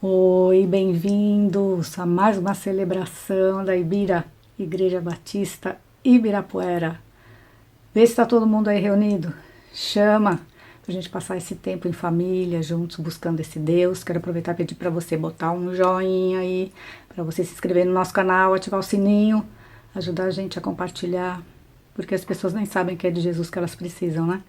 Oi, bem-vindos a mais uma celebração da Ibira, Igreja Batista Ibirapuera. Vê se está todo mundo aí reunido. Chama para a gente passar esse tempo em família, juntos, buscando esse Deus. Quero aproveitar e pedir para você botar um joinha aí, para você se inscrever no nosso canal, ativar o sininho, ajudar a gente a compartilhar, porque as pessoas nem sabem que é de Jesus que elas precisam, né?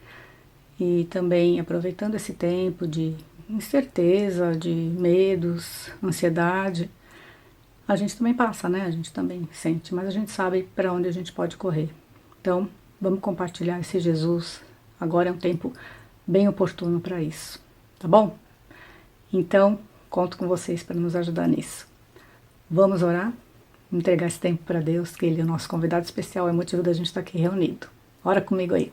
E também aproveitando esse tempo de incerteza, de medos, ansiedade, a gente também passa, né? A gente também sente, mas a gente sabe para onde a gente pode correr. Então, vamos compartilhar esse Jesus. Agora é um tempo bem oportuno para isso, tá bom? Então, conto com vocês para nos ajudar nisso. Vamos orar? Entregar esse tempo para Deus, que Ele é o nosso convidado especial, é o motivo da gente estar aqui reunido. Ora comigo aí.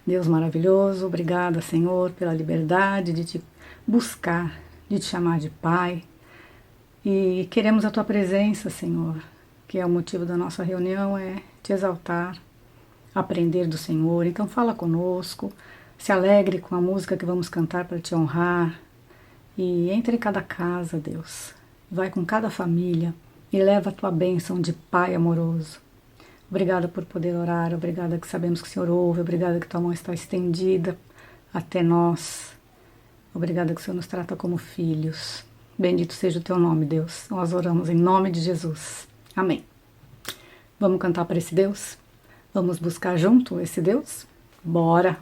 Deus maravilhoso, obrigada, Senhor, pela liberdade de te buscar, de te chamar de Pai. E queremos a Tua presença, Senhor, que é o motivo da nossa reunião, é te exaltar, aprender do Senhor. Então fala conosco, se alegre com a música que vamos cantar para te honrar. E entre em cada casa, Deus, vai com cada família e leva a Tua bênção de Pai amoroso. Obrigada por poder orar, obrigada que sabemos que o Senhor ouve, obrigada que Tua mão está estendida até nós. Obrigada que o Senhor nos trata como filhos. Bendito seja o Teu nome, Deus. Nós oramos em nome de Jesus. Amém. Vamos cantar para esse Deus? Vamos buscar junto esse Deus? Bora!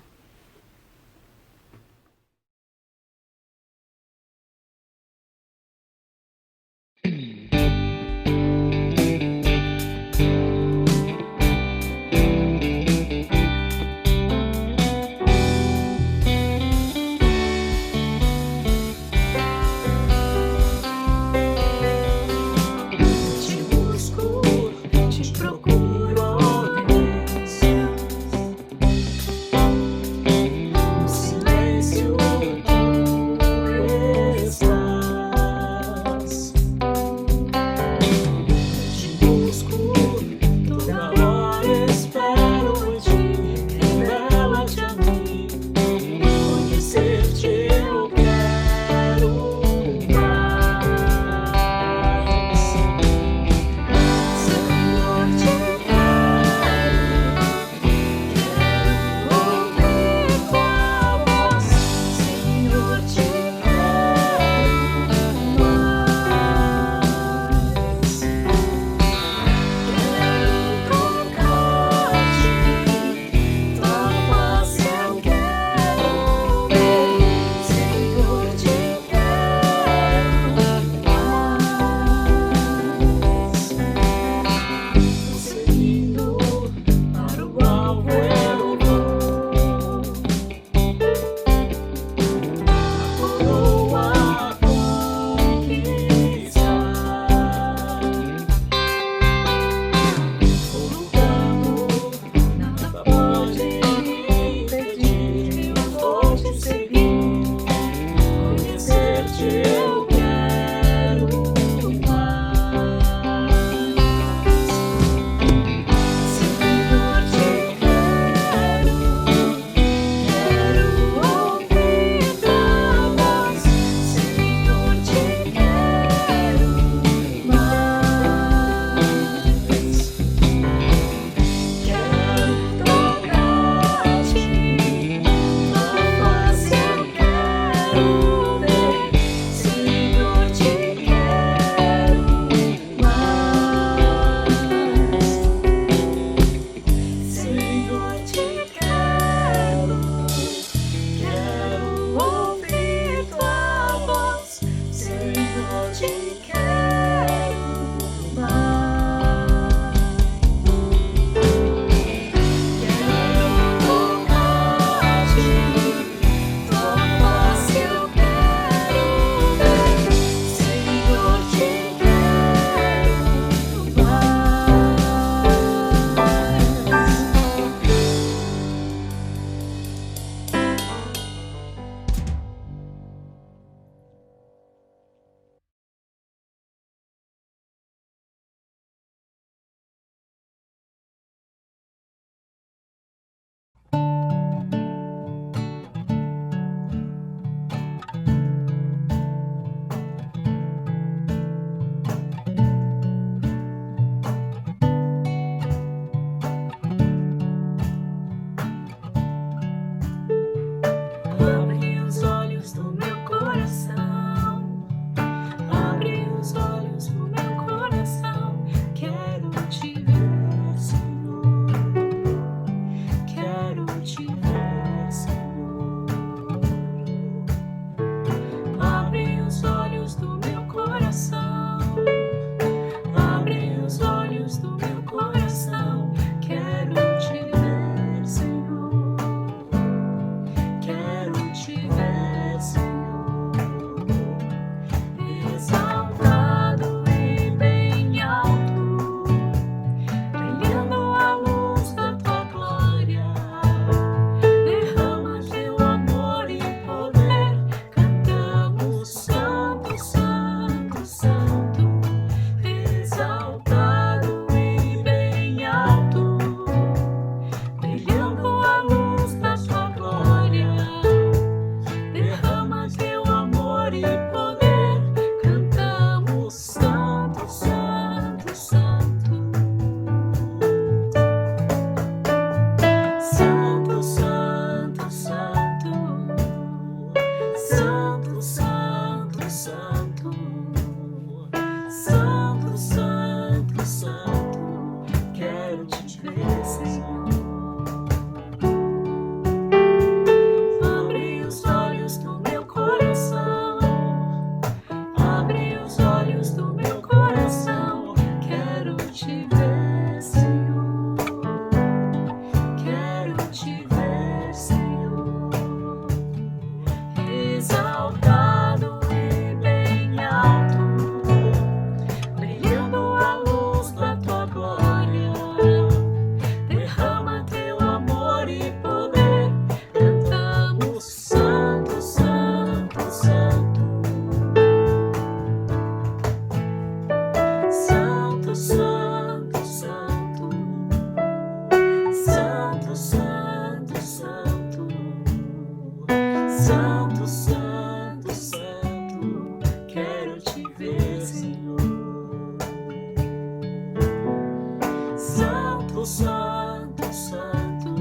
Santo, Santo, Santo, Santo, Santo, quero te ver, Senhor. Santo, Santo, Santo,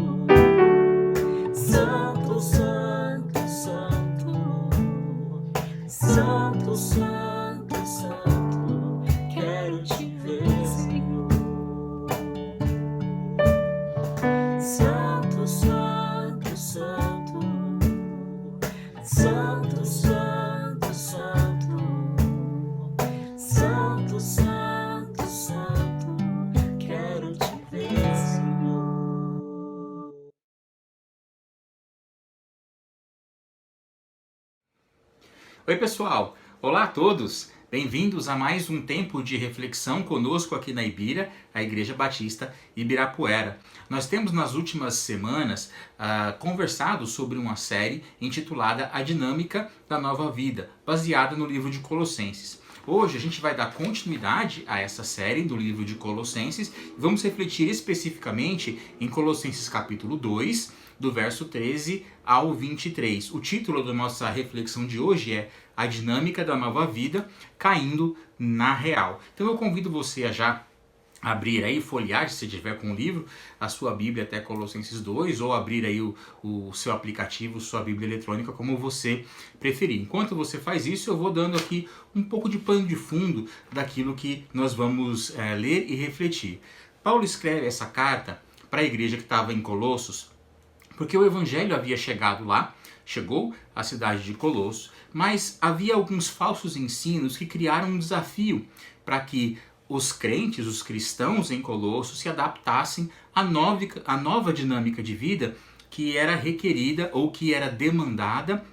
Santo, Santo, Santo, Santo, Santo, Santo, quero te ver, Senhor. Santo, Santo, Santo, Santo, Santo, Santo, Santo, Santo, Santo, quero te ver, Senhor. Oi pessoal, olá a todos, bem-vindos a mais um tempo de reflexão conosco aqui na Ibira, a Igreja Batista Ibirapuera. Nós temos nas últimas semanas conversado sobre uma série intitulada A Dinâmica da Nova Vida, baseada no livro de Colossenses. Hoje a gente vai dar continuidade a essa série do livro de Colossenses e vamos refletir especificamente em Colossenses capítulo 2, do verso 13 ao 23. O título da nossa reflexão de hoje é A Dinâmica da Nova Vida Caindo na Real. Então eu convido você a já abrir aí, folhear, se você tiver com o livro, a sua Bíblia até Colossenses 2, ou abrir aí o seu aplicativo, sua Bíblia eletrônica, como você preferir. Enquanto você faz isso, eu vou dando aqui um pouco de pano de fundo daquilo que nós vamos ler e refletir. Paulo escreve essa carta para a igreja que estava em Colossos, porque o Evangelho havia chegado lá, chegou à cidade de Colossos, mas havia alguns falsos ensinos que criaram um desafio para que os crentes, os cristãos em Colossos se adaptassem à nova dinâmica de vida que era requerida ou que era demandada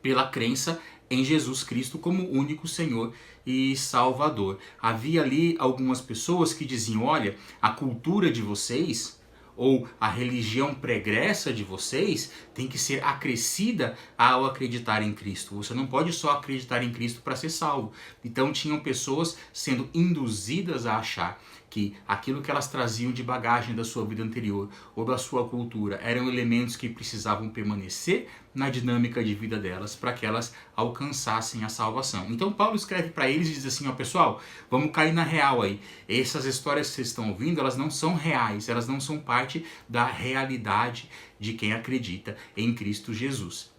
pela crença em Jesus Cristo como único Senhor e Salvador. Havia ali algumas pessoas que diziam, olha, a cultura de vocês ou a religião pregressa de vocês tem que ser acrescida ao acreditar em Cristo. Você não pode só acreditar em Cristo para ser salvo. Então tinham pessoas sendo induzidas a achar que aquilo que elas traziam de bagagem da sua vida anterior ou da sua cultura eram elementos que precisavam permanecer na dinâmica de vida delas para que elas alcançassem a salvação. Então Paulo escreve para eles e diz assim, ó pessoal, vamos cair na real aí. Essas histórias que vocês estão ouvindo, elas não são reais, elas não são parte da realidade de quem acredita em Cristo Jesus.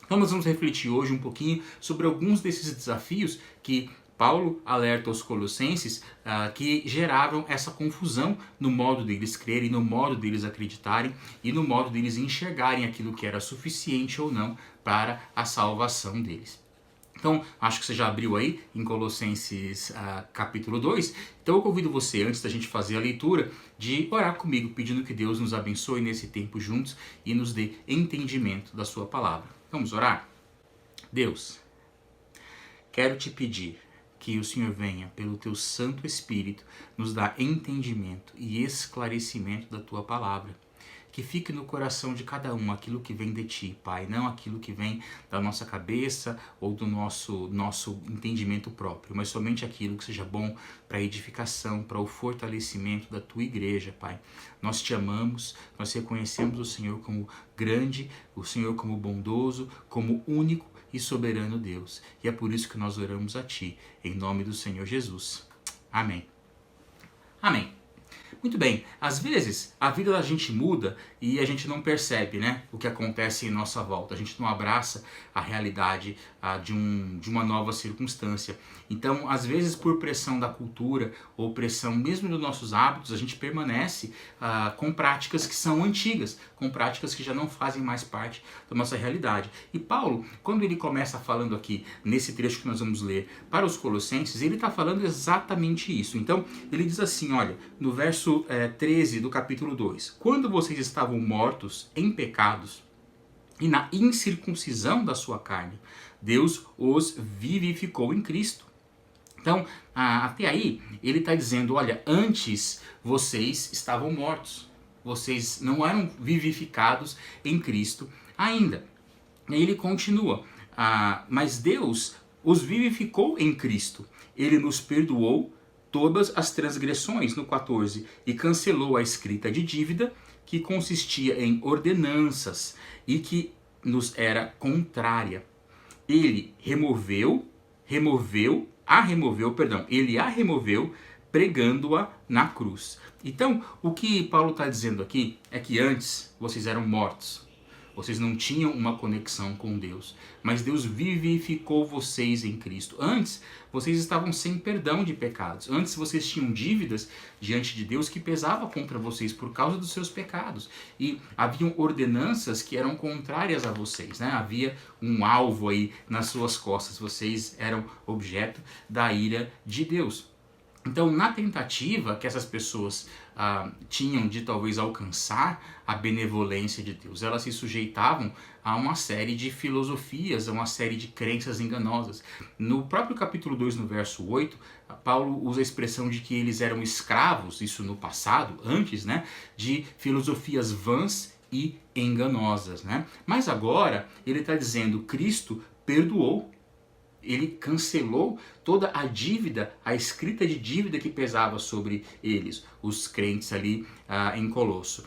Então nós vamos refletir hoje um pouquinho sobre alguns desses desafios que Paulo alerta aos colossenses que geravam essa confusão no modo deles crerem, no modo deles acreditarem e no modo deles enxergarem aquilo que era suficiente ou não para a salvação deles. Então, acho que você já abriu aí em Colossenses capítulo 2. Então eu convido você, antes da gente fazer a leitura, de orar comigo, pedindo que Deus nos abençoe nesse tempo juntos e nos dê entendimento da sua palavra. Vamos orar? Deus, quero te pedir que o Senhor venha, pelo teu Santo Espírito, nos dar entendimento e esclarecimento da tua palavra. Que fique no coração de cada um aquilo que vem de ti, Pai, não aquilo que vem da nossa cabeça ou do nosso entendimento próprio, mas somente aquilo que seja bom para a edificação, para o fortalecimento da tua igreja, Pai. Nós te amamos, nós reconhecemos o Senhor como grande, o Senhor como bondoso, como único e soberano Deus. E é por isso que nós oramos a Ti, em nome do Senhor Jesus. Amém. Amém. Muito bem, às vezes a vida da gente muda e a gente não percebe, né, o que acontece em nossa volta. A gente não abraça a realidade de uma nova circunstância. Então, às vezes por pressão da cultura ou pressão mesmo dos nossos hábitos, a gente permanece com práticas que são antigas, com práticas que já não fazem mais parte da nossa realidade. E Paulo, quando ele começa falando aqui, nesse trecho que nós vamos ler, para os Colossenses, ele está falando exatamente isso. Então, ele diz assim, olha, no verso 13 do capítulo 2, quando vocês estavam mortos em pecados e na incircuncisão da sua carne, Deus os vivificou em Cristo. Então, até aí, ele está dizendo, olha, antes vocês estavam mortos, vocês não eram vivificados em Cristo ainda. E aí ele continua, mas Deus os vivificou em Cristo, ele nos perdoou todas as transgressões, no 14, e cancelou a escrita de dívida que consistia em ordenanças e que nos era contrária. Ele ele a removeu pregando-a na cruz. Então, o que Paulo está dizendo aqui é que antes vocês eram mortos. Vocês não tinham uma conexão com Deus, mas Deus vivificou vocês em Cristo. Antes, vocês estavam sem perdão de pecados. Antes, vocês tinham dívidas diante de Deus que pesavam contra vocês por causa dos seus pecados. E haviam ordenanças que eram contrárias a vocês, né? Havia um alvo aí nas suas costas. Vocês eram objeto da ira de Deus. Então, na tentativa que essas pessoas tinham de talvez alcançar a benevolência de Deus, elas se sujeitavam a uma série de filosofias, a uma série de crenças enganosas. No próprio capítulo 2, no verso 8, Paulo usa a expressão de que eles eram escravos, isso no passado, antes, né, de filosofias vãs e enganosas, né? Mas agora ele está dizendo, Cristo perdoou. Ele cancelou toda a dívida, a escrita de dívida que pesava sobre eles, os crentes ali em Colosso.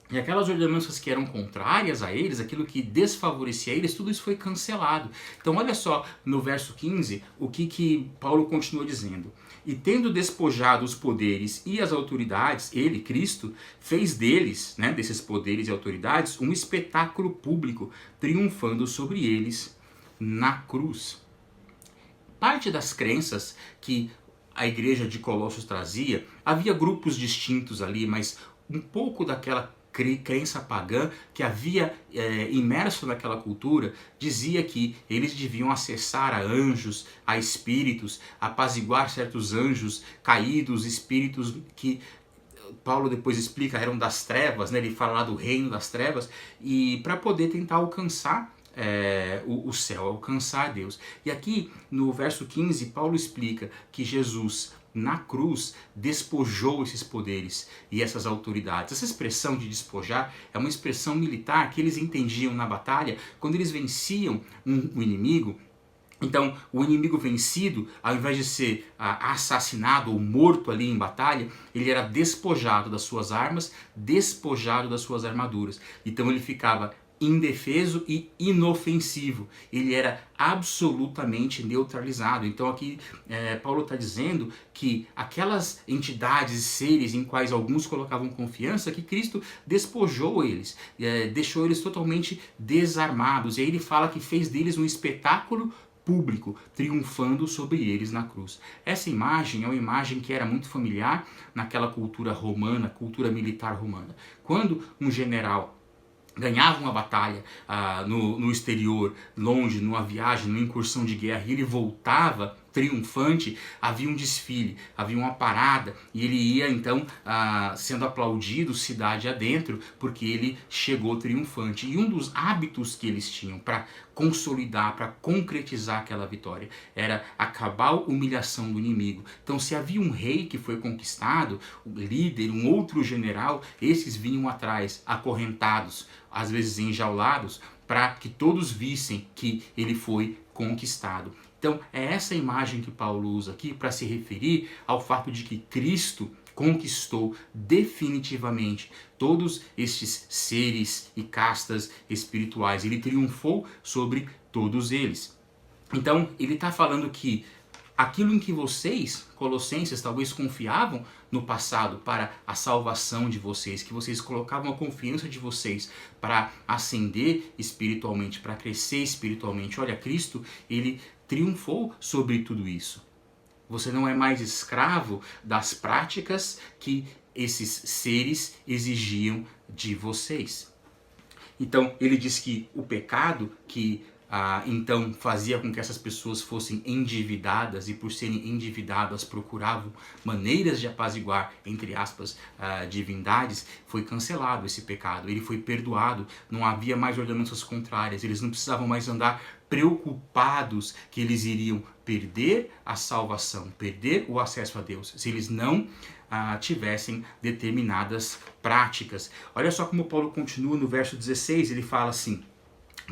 E aquelas ordenanças que eram contrárias a eles, aquilo que desfavorecia eles, tudo isso foi cancelado. Então olha só no verso 15 o que Paulo continua dizendo. E tendo despojado os poderes e as autoridades, ele, Cristo, fez deles, né, desses poderes e autoridades, um espetáculo público, triunfando sobre eles na cruz. Parte das crenças que a igreja de Colossos trazia, havia grupos distintos ali, mas um pouco daquela crença pagã que havia imerso naquela cultura, dizia que eles deviam acessar a anjos, a espíritos, apaziguar certos anjos caídos, espíritos que Paulo depois explica eram das trevas, né? Ele fala lá do reino das trevas, e para poder tentar alcançar o céu, alcançar Deus. E aqui no verso 15, Paulo explica que Jesus na cruz despojou esses poderes e essas autoridades. Essa expressão de despojar é uma expressão militar que eles entendiam na batalha quando eles venciam um inimigo. Então, o inimigo vencido, ao invés de ser assassinado ou morto ali em batalha, ele era despojado das suas armas, despojado das suas armaduras. Então ele ficava indefeso e inofensivo. Ele era absolutamente neutralizado. Então aqui Paulo está dizendo que aquelas entidades e seres em quais alguns colocavam confiança, que Cristo despojou eles, deixou eles totalmente desarmados. E aí ele fala que fez deles um espetáculo público, triunfando sobre eles na cruz. Essa imagem é uma imagem que era muito familiar naquela cultura romana, cultura militar romana. Quando um general ganhava uma batalha no exterior, longe, numa viagem, numa incursão de guerra, e ele voltava triunfante, havia um desfile, havia uma parada, e ele ia então sendo aplaudido cidade adentro, porque ele chegou triunfante. E um dos hábitos que eles tinham para consolidar, para concretizar aquela vitória, era a cabal humilhação do inimigo. Então, se havia um rei que foi conquistado, um líder, um outro general, esses vinham atrás, acorrentados, às vezes enjaulados, para que todos vissem que ele foi conquistado. Então, é essa imagem que Paulo usa aqui para se referir ao fato de que Cristo conquistou definitivamente todos estes seres e castas espirituais. Ele triunfou sobre todos eles. Então, ele está falando que aquilo em que vocês, colossenses, talvez confiavam no passado para a salvação de vocês, que vocês colocavam a confiança de vocês para ascender espiritualmente, para crescer espiritualmente. Olha, Cristo, ele triunfou sobre tudo isso. Você não é mais escravo das práticas que esses seres exigiam de vocês. Então, ele diz que o pecado que então fazia com que essas pessoas fossem endividadas, e por serem endividadas procuravam maneiras de apaziguar, entre aspas, divindades, foi cancelado esse pecado, ele foi perdoado, não havia mais ordenanças contrárias, eles não precisavam mais andar preocupados que eles iriam perder a salvação, perder o acesso a Deus, se eles não tivessem determinadas práticas. Olha só como Paulo continua no verso 16, ele fala assim: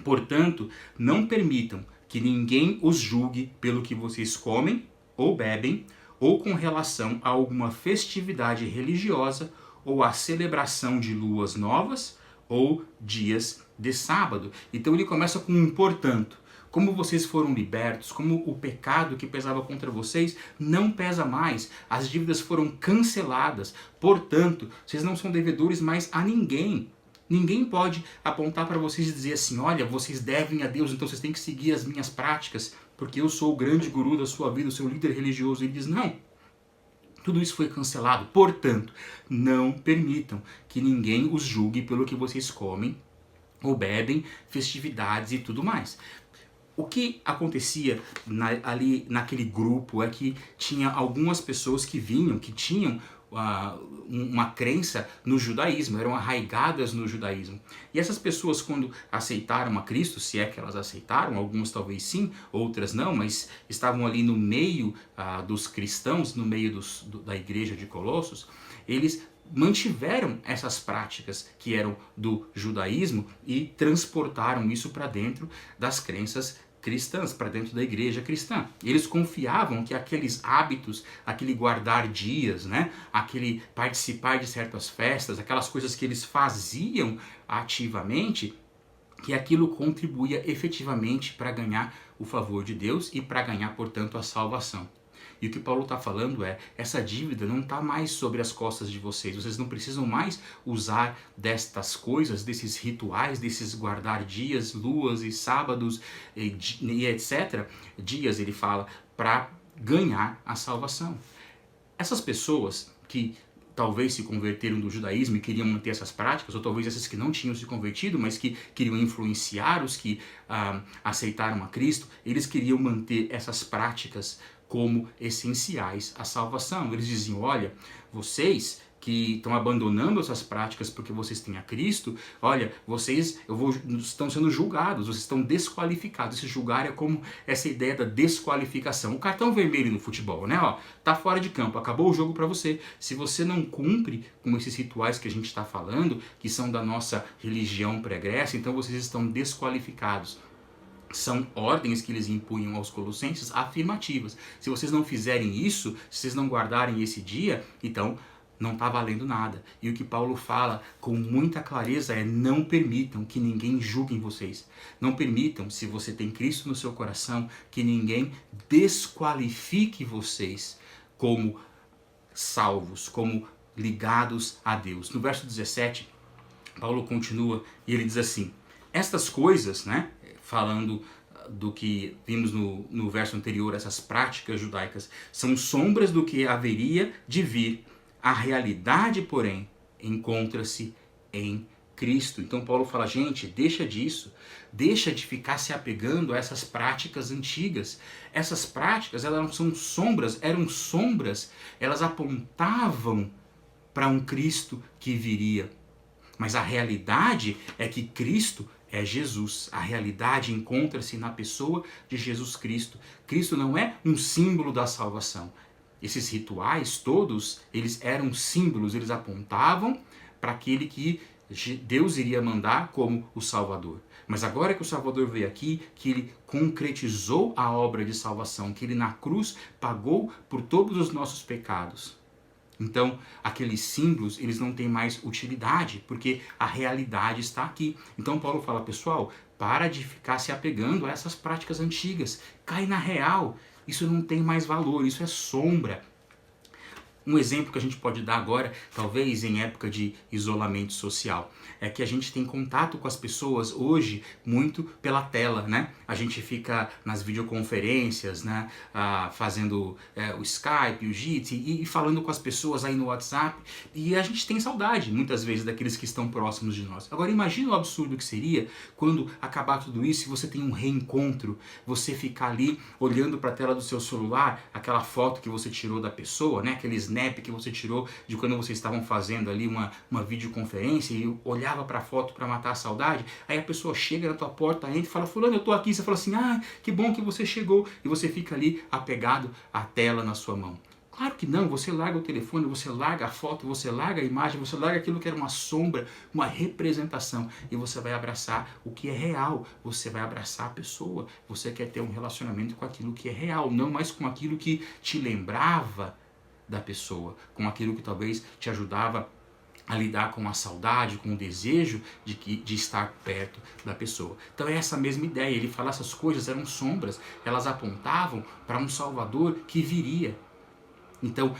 portanto, não permitam que ninguém os julgue pelo que vocês comem ou bebem, ou com relação a alguma festividade religiosa, ou a celebração de luas novas ou dias de sábado. Então ele começa com um portanto. Como vocês foram libertos, como o pecado que pesava contra vocês não pesa mais, as dívidas foram canceladas, portanto, vocês não são devedores mais a ninguém. Ninguém pode apontar para vocês e dizer assim, olha, vocês devem a Deus, então vocês têm que seguir as minhas práticas, porque eu sou o grande guru da sua vida, o seu líder religioso. Ele diz, não, tudo isso foi cancelado, portanto, não permitam que ninguém os julgue pelo que vocês comem ou bebem, festividades e tudo mais. O que acontecia ali naquele grupo é que tinha algumas pessoas que vinham, que tinham uma crença no judaísmo, eram arraigadas no judaísmo. E essas pessoas, quando aceitaram a Cristo, se é que elas aceitaram, algumas talvez sim, outras não, mas estavam ali no meio dos cristãos, no meio da igreja de Colossos, eles mantiveram essas práticas que eram do judaísmo e transportaram isso para dentro das crenças cristãs, para dentro da igreja cristã. Eles confiavam que aqueles hábitos, aquele guardar dias, né, aquele participar de certas festas, aquelas coisas que eles faziam ativamente, que aquilo contribuía efetivamente para ganhar o favor de Deus e para ganhar, portanto, a salvação. E o que Paulo está falando é, essa dívida não está mais sobre as costas de vocês. Vocês não precisam mais usar destas coisas, desses rituais, desses guardar dias, luas e sábados e etc. Dias, ele fala, para ganhar a salvação. Essas pessoas que talvez se converteram do judaísmo e queriam manter essas práticas, ou talvez essas que não tinham se convertido, mas que queriam influenciar os que aceitaram a Cristo, eles queriam manter essas práticas como essenciais à salvação. Eles diziam, olha, vocês que estão abandonando essas práticas porque vocês têm a Cristo, olha, vocês estão sendo julgados, vocês estão desqualificados. Esse julgar é como essa ideia da desqualificação. O cartão vermelho no futebol, né? Ó, tá fora de campo, acabou o jogo para você. Se você não cumpre com esses rituais que a gente está falando, que são da nossa religião pregressa, então vocês estão desqualificados. São ordens que eles impunham aos colossenses afirmativas. Se vocês não fizerem isso, se vocês não guardarem esse dia, então não está valendo nada. E o que Paulo fala com muita clareza é: não permitam que ninguém julgue vocês. Não permitam, se você tem Cristo no seu coração, que ninguém desqualifique vocês como salvos, como ligados a Deus. No verso 17, Paulo continua e ele diz assim: estas coisas, né, falando do que vimos no verso anterior, essas práticas judaicas, são sombras do que haveria de vir. A realidade, porém, encontra-se em Cristo. Então Paulo fala, gente, deixa disso, deixa de ficar se apegando a essas práticas antigas. Essas práticas, elas não são sombras, eram sombras, elas apontavam para um Cristo que viria. Mas a realidade é que Cristo é Jesus. A realidade encontra-se na pessoa de Jesus Cristo. Cristo não é um símbolo da salvação. Esses rituais todos, eles eram símbolos, eles apontavam para aquele que Deus iria mandar como o Salvador. Mas agora que o Salvador veio aqui, que ele concretizou a obra de salvação, que ele na cruz pagou por todos os nossos pecados. Então, aqueles símbolos, eles não têm mais utilidade, porque a realidade está aqui. Então Paulo fala, pessoal, para de ficar se apegando a essas práticas antigas. Cai na real. Isso não tem mais valor, isso é sombra. Um exemplo que a gente pode dar agora, talvez em época de isolamento social, é que a gente tem contato com as pessoas hoje muito pela tela, né? A gente fica nas videoconferências, né? Fazendo o Skype, o Jitsi e falando com as pessoas aí no WhatsApp, e a gente tem saudade muitas vezes daqueles que estão próximos de nós. Agora imagina o absurdo que seria quando acabar tudo isso e você tem um reencontro, você ficar ali olhando para a tela do seu celular, aquela foto que você tirou da pessoa, né? Aquele snap que você tirou de quando vocês estavam fazendo ali uma videoconferência e olhava para a foto para matar a saudade. Aí a pessoa chega na tua porta, entra e fala, fulano, eu tô aqui. Você fala assim, que bom que você chegou. E você fica ali apegado à tela na sua mão. Claro que não, você larga o telefone, você larga a foto, você larga a imagem, você larga aquilo que era uma sombra, uma representação, e você vai abraçar o que é real, você vai abraçar a pessoa, você quer ter um relacionamento com aquilo que é real, não mais com aquilo que te lembrava da pessoa, com aquilo que talvez te ajudava a lidar com a saudade, com o desejo de estar perto da pessoa. Então é essa mesma ideia, ele fala essas coisas eram sombras, elas apontavam para um Salvador que viria. Então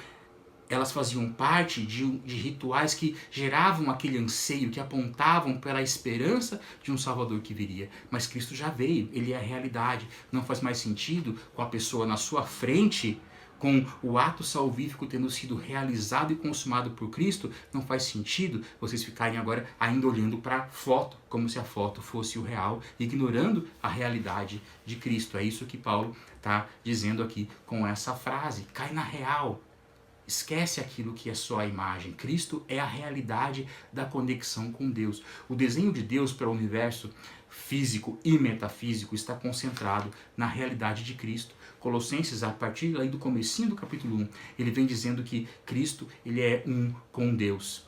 elas faziam parte de rituais que geravam aquele anseio, que apontavam pela esperança de um Salvador que viria. Mas Cristo já veio, ele é a realidade. Não faz mais sentido com a pessoa na sua frente, com o ato salvífico tendo sido realizado e consumado por Cristo, não faz sentido vocês ficarem agora ainda olhando para a foto, como se a foto fosse o real, ignorando a realidade de Cristo. É isso que Paulo está dizendo aqui com essa frase. Cai na real. Esquece aquilo que é só a imagem. Cristo é a realidade da conexão com Deus. O desenho de Deus para o universo físico e metafísico está concentrado na realidade de Cristo. Colossenses, a partir aí do comecinho do capítulo 1, ele vem dizendo que Cristo ele é um com Deus.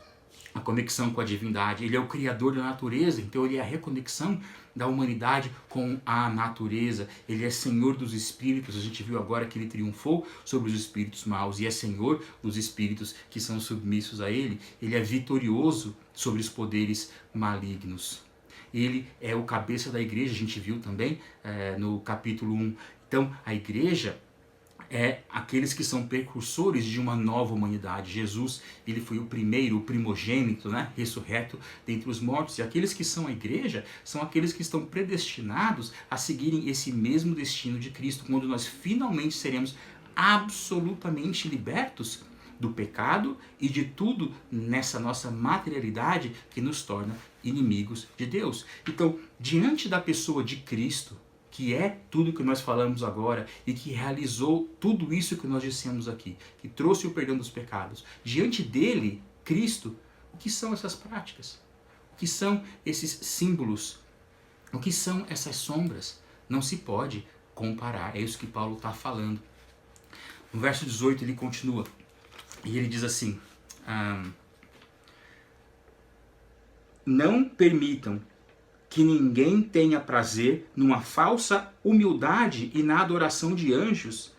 A conexão com a divindade, ele é o criador da natureza, então ele é a reconexão da humanidade com a natureza, ele é senhor dos espíritos, a gente viu agora que ele triunfou sobre os espíritos maus e é senhor dos espíritos que são submissos a ele, ele é vitorioso sobre os poderes malignos. Ele é o cabeça da igreja, a gente viu também no capítulo 1. Então a igreja é aqueles que são precursores de uma nova humanidade. Jesus, ele foi o primeiro, o primogênito, né, ressurreto dentre os mortos. E aqueles que são a igreja são aqueles que estão predestinados a seguirem esse mesmo destino de Cristo, quando nós finalmente seremos absolutamente libertos do pecado e de tudo nessa nossa materialidade que nos torna inimigos de Deus. Então, diante da pessoa de Cristo, que é tudo que nós falamos agora e que realizou tudo isso que nós dissemos aqui, que trouxe o perdão dos pecados. Diante dele, Cristo, o que são essas práticas? O que são esses símbolos? O que são essas sombras? Não se pode comparar. É isso que Paulo está falando. No verso 18 ele continua e ele diz assim: não permitam que ninguém tenha prazer numa falsa humildade e na adoração de anjos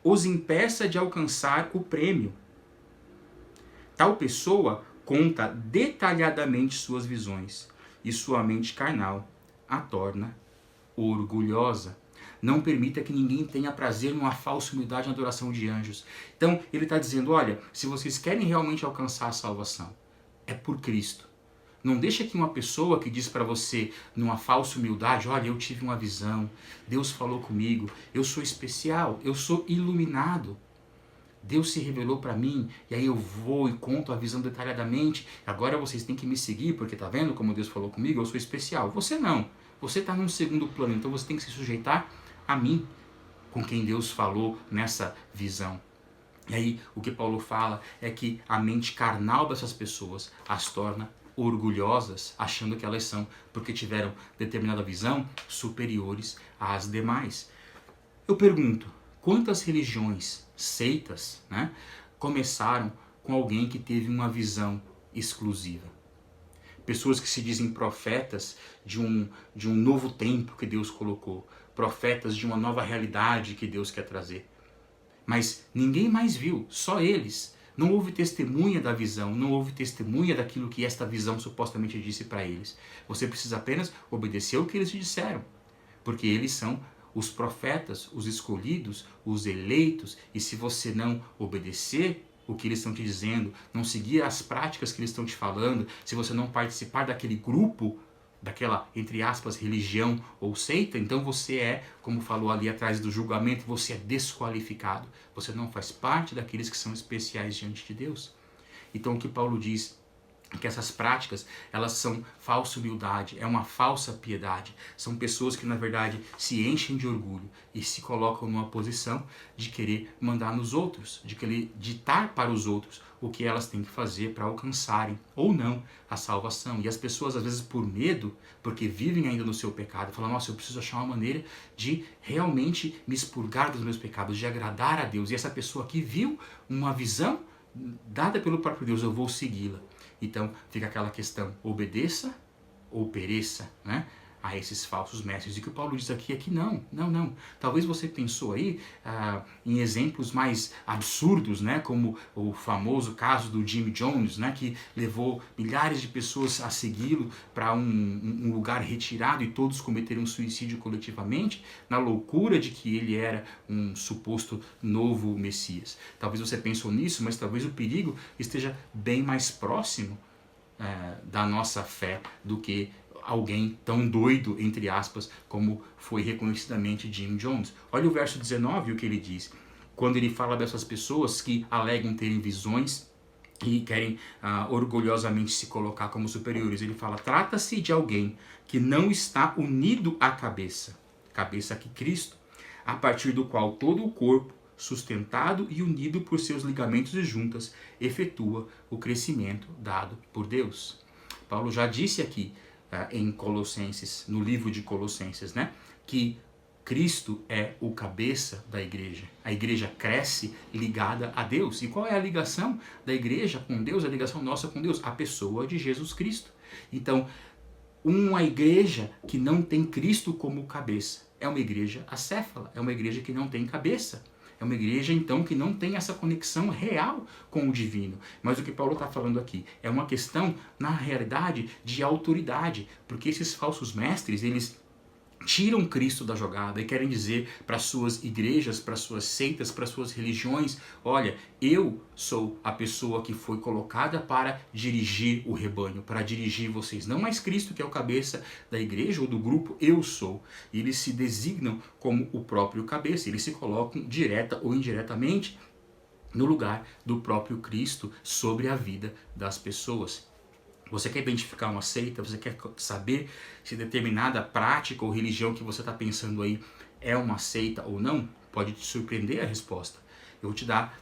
os impeça de alcançar o prêmio. Tal pessoa conta detalhadamente suas visões e sua mente carnal a torna orgulhosa. Não permita que ninguém tenha prazer numa falsa humildade e na adoração de anjos. Então ele está dizendo, olha, se vocês querem realmente alcançar a salvação, é por Cristo. Não deixa que uma pessoa que diz para você, numa falsa humildade, olha, eu tive uma visão, Deus falou comigo, eu sou especial, eu sou iluminado. Deus se revelou para mim, e aí eu vou e conto a visão detalhadamente, agora vocês têm que me seguir, porque tá vendo como Deus falou comigo, eu sou especial. Você não, você está num segundo plano, então você tem que se sujeitar a mim, com quem Deus falou nessa visão. E aí o que Paulo fala é que a mente carnal dessas pessoas as torna orgulhosas, achando que elas são, porque tiveram determinada visão, superiores às demais. Eu pergunto, quantas religiões, seitas, né, começaram com alguém que teve uma visão exclusiva? Pessoas que se dizem profetas de um novo tempo que Deus colocou, profetas de uma nova realidade que Deus quer trazer. Mas ninguém mais viu, só eles. Não houve testemunha da visão, não houve testemunha daquilo que esta visão supostamente disse para eles. Você precisa apenas obedecer o que eles te disseram, porque eles são os profetas, os escolhidos, os eleitos, e se você não obedecer o que eles estão te dizendo, não seguir as práticas que eles estão te falando, se você não participar daquele grupo, daquela, entre aspas, religião ou seita, então você é, como falou ali atrás do julgamento, você é desqualificado. Você não faz parte daqueles que são especiais diante de Deus. Então o que Paulo diz é que essas práticas, elas são falsa humildade, é uma falsa piedade. São pessoas que, na verdade, se enchem de orgulho e se colocam numa posição de querer mandar nos outros, de querer ditar para os outros o que elas têm que fazer para alcançarem ou não a salvação. E as pessoas, às vezes, por medo, porque vivem ainda no seu pecado, falam, nossa, eu preciso achar uma maneira de realmente me expurgar dos meus pecados, de agradar a Deus. E essa pessoa aqui viu uma visão dada pelo próprio Deus, eu vou segui-la. Então fica aquela questão, obedeça ou pereça, né? a esses falsos mestres. E o que o Paulo diz aqui é que não. Talvez você pensou aí em exemplos mais absurdos, né? Como o famoso caso do Jim Jones, né? Que levou milhares de pessoas a segui-lo para um lugar retirado e todos cometeram suicídio coletivamente, na loucura de que ele era um suposto novo Messias. Talvez você pensou nisso, mas talvez o perigo esteja bem mais próximo da nossa fé do que alguém tão doido, entre aspas, como foi reconhecidamente Jim Jones. Olha o verso 19, o que ele diz. Quando ele fala dessas pessoas que alegam terem visões e querem orgulhosamente se colocar como superiores, ele fala: trata-se de alguém que não está unido à cabeça que Cristo, a partir do qual todo o corpo, sustentado e unido por seus ligamentos e juntas, efetua o crescimento dado por Deus. Paulo já disse aqui em Colossenses, no livro de Colossenses, né, que Cristo é o cabeça da igreja. A igreja cresce ligada a Deus. E qual é a ligação da igreja com Deus, a ligação nossa com Deus? A pessoa de Jesus Cristo. Então, uma igreja que não tem Cristo como cabeça é uma igreja acéfala, é uma igreja que não tem cabeça. É uma igreja, então, que não tem essa conexão real com o divino. Mas o que Paulo está falando aqui é uma questão, na realidade, de autoridade. Porque esses falsos mestres, eles tiram Cristo da jogada e querem dizer para suas igrejas, para suas seitas, para suas religiões: olha, eu sou a pessoa que foi colocada para dirigir o rebanho, para dirigir vocês. Não mais Cristo, que é o cabeça da igreja ou do grupo, eu sou. E eles se designam como o próprio cabeça, eles se colocam direta ou indiretamente no lugar do próprio Cristo sobre a vida das pessoas. Você quer identificar uma seita? Você quer saber se determinada prática ou religião que você está pensando aí é uma seita ou não? Pode te surpreender a resposta. Eu vou te dar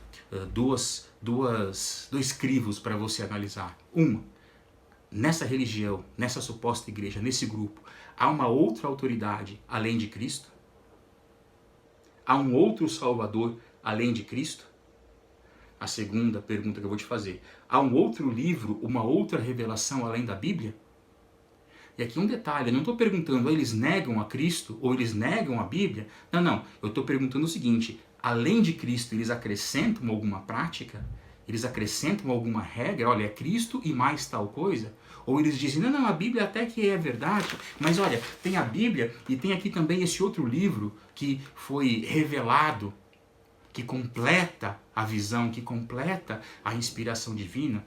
dois crivos para você analisar. Uma, nessa religião, nessa suposta igreja, nesse grupo, há uma outra autoridade além de Cristo? Há um outro Salvador além de Cristo? A segunda pergunta que eu vou te fazer: há um outro livro, uma outra revelação além da Bíblia? E aqui um detalhe, eu não estou perguntando, eles negam a Cristo ou eles negam a Bíblia? Não, eu estou perguntando o seguinte: além de Cristo, eles acrescentam alguma prática? Eles acrescentam alguma regra? Olha, é Cristo e mais tal coisa? Ou eles dizem: não, a Bíblia até que é verdade, mas olha, tem a Bíblia e tem aqui também esse outro livro que foi revelado, que completa a visão, que completa a inspiração divina.